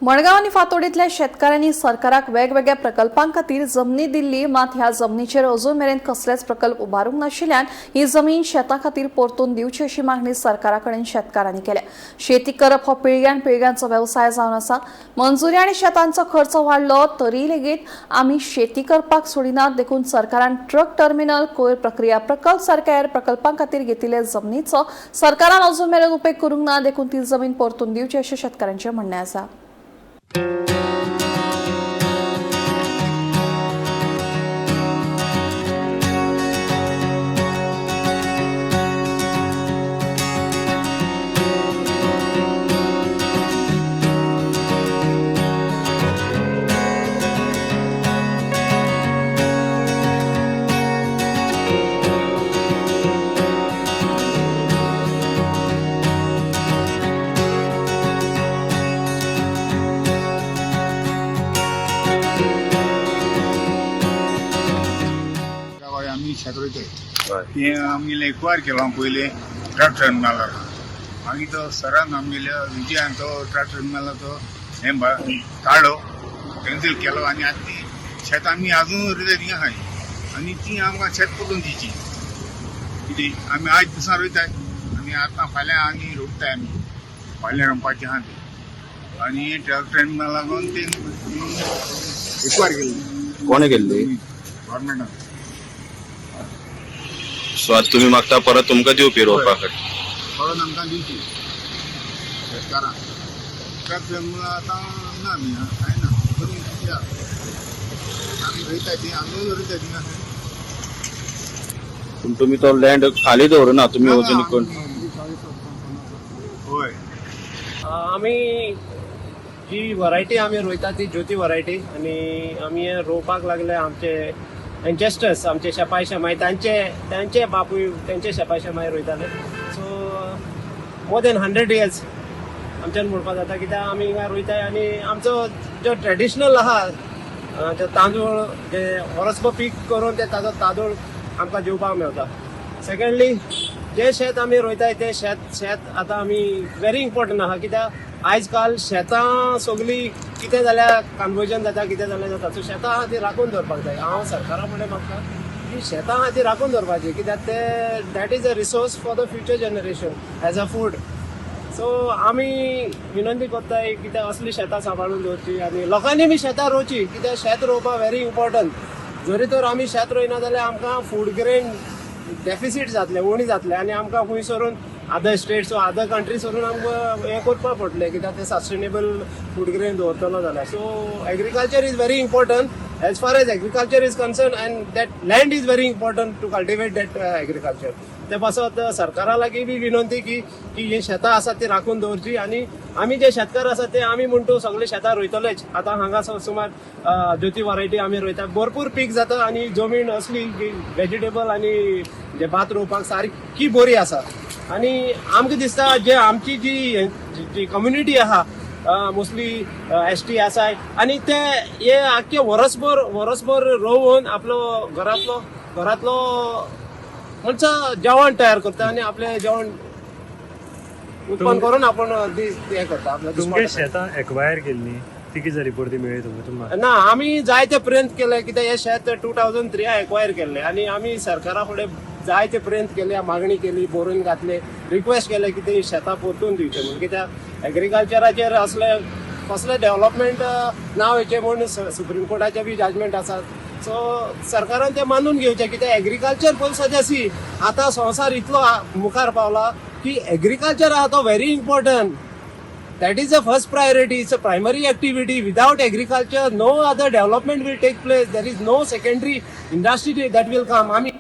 मडगाव आणि फातोडीतल्या शेतकऱ्यांनी सरकाराक वेगवेगळ्या प्रकल्पांखातीर जमनी दिल्ली, मात ह्या जमनीचेर अजून मेरेन कसलेच प्रकल्प उबारूंक नाशिल्ल्यान ही जमीन शेतां खातीर परतून दिवची अशी मागणी सरकाराकडेन शेतकारांनी केल्या। शेती करप हो पिळग्यान पिळग्यांचो व्यवसाय जावन आसा। मंजुरी आनी शेतांचो खर्च वाडलो तरी लेगीत आमी शेती करपाक सोडिनात। देखून सरकारान ट्रक टर्मिनल, कोयर प्रक्रिया प्रकल्प सारक्या हेर प्रकल्पांखातीर घेतिल्ल्या जमनीचो सरकारान अजून मेरेन उपेग करूंक ना। देखून ती जमीन परतून दिवची अशें शेतकऱ्यांचें म्हणणें आसा। शेत रोयताय ते आमगेले एक्वायर केलो पयले ट्रक टर्मिनलार मागीर तो सरान आमगेल्या विजयान तो ट्रक टर्मिनलाचो हे काडलो कॅन्सील केलो आनी आतां ती शेत आमी आजून रोयताय थिंगा आहाय आनी ती आमकां शेत परतून दिवची कितें आमी आज दिसा रोयताय आनी आतां फाल्यां आनी रोखताय आमी फाल्यां रोंवपाचें आहा तें आनी ट्रक टर्मिनल लागून ते एक्वायर केल्ली। कोणे केल्ली? गव्हर्मेंटान। सो आता तुम्ही मागता परत तुमकां दिवपी रोवपा खातीर परत आमकां दिवची शेतकारांक ट्रक टर्मिनल आतां ना न्ही कांय ना करून दिवया आमी रोयताय ती आमी रोयताय थिंगा पूण तुमी तो लँड खाली दवरना तुमी वचून कोण होय आमी जी वरायटी आमी रोयता ती ज्योती वरायटी आनी आमी हे रोवपाक लागले आमचे एन्चेस्टर्स आमचे शेपाय शेमाय तांचे बापूय तेंचे शेपाय शेमाय रोयताले। सो मोर देन 100 years आमच्यान म्हणपाक जाता कित्याक आमी हिंगा रोयताय आनी आमचो जो ट्रेडिशनल आहा ते तांदूळ जे वर्सभर पीक करून ते ताजो तांदूळ आमकां जेवपाक मेळटा। सेकंडली जे शेत आमी रोयताय ते शेत आतां आमी व्हेरी इम्पॉर्टंट आहा कित्याक आयज काल शेतां सगळीं कितें जाल्यार कन्वर्जन जाता कितें जाल्यार जाता सो शेतां आहा ती राखून दवरपाक जाय। हांव सरकारा फुडें मागता की शेतां आहा ती राखून दवरपाची कित्याक ते that is a resource for the future generation as a food. So आमी विनंती करताय कित्याक असली शेतां सांबाळून दवरची आनी लोकांनी बी शेतां रोवची कित्याक शेत रोवपाक व्हेरी इम्पॉर्टंट। जरी तर आमी शेत रोयना जाल्यार आमकां फूड ग्रेन डेफिसीट जातले उणी जातले आनी आमकां खंय सरून अदर स्टेट्स वा अदर कंट्रीज वरून आमकां हें करपाक पडटलें कित्याक ते सस्टेनेबल फूड ग्रेन दवरतलो जाल्यार। So agriculture is very important as far as agriculture is concern and that land is very important to cultivate that agriculture. ते पासत सरकारा लागीं बी विनंती की ही शेतां आसात ती राखून दवरची आनी आमी जे शेतकार आसात ते आमी म्हणटू सगळे शेतां रोयतलेच। आतां हांगा सुमार ज्योती वरायटी आमी रोयता भरपूर पीक जाता आनी जमीन असली की वेजिटेबल आनी जे भात रोवपाक सारकी बरी आसा आनी आमकां दिसता जे आमची जी कम्युनिटी आहा मोस्टली ST आसाय आनी ते हे आख्खे वर्सभर रोवन आपलो घरातलो म्हणजे जेवण तयार करता आनी आपले जेवण उत्पन्न करून आपण हे करता आपल्या शेतां एक्वायर केल्ली ती कितें जाली परती मेळ्ळी तुमकां? ना आमी जायते प्रयत्न केले कित्याक हे शेत 2003 एक्वायर केल्ले आनी आमी सरकारा फुडें जायते प्रयत्न केले मागणी केली बरोवन घातले रिक्वेस्ट केले की ते शेतां परतून दिवचे म्हणून कित्याक एग्रीकल्चराचेर असले कसले डेव्हलपमेंट ना वयचे म्हणून सुप्रीम कोर्टाचे बी जजमेंट आसात। सो सरकारान ते मानून घेवचे कित्याक एग्रीकल्चर पयलीं सद्यासी आतां संवसार इतलो मुखार पावला की एग्रीकल्चर आहा तो very important. That is the first priority. It's a primary activity. Without agriculture, no other development will take place. There is no secondary industry that will come.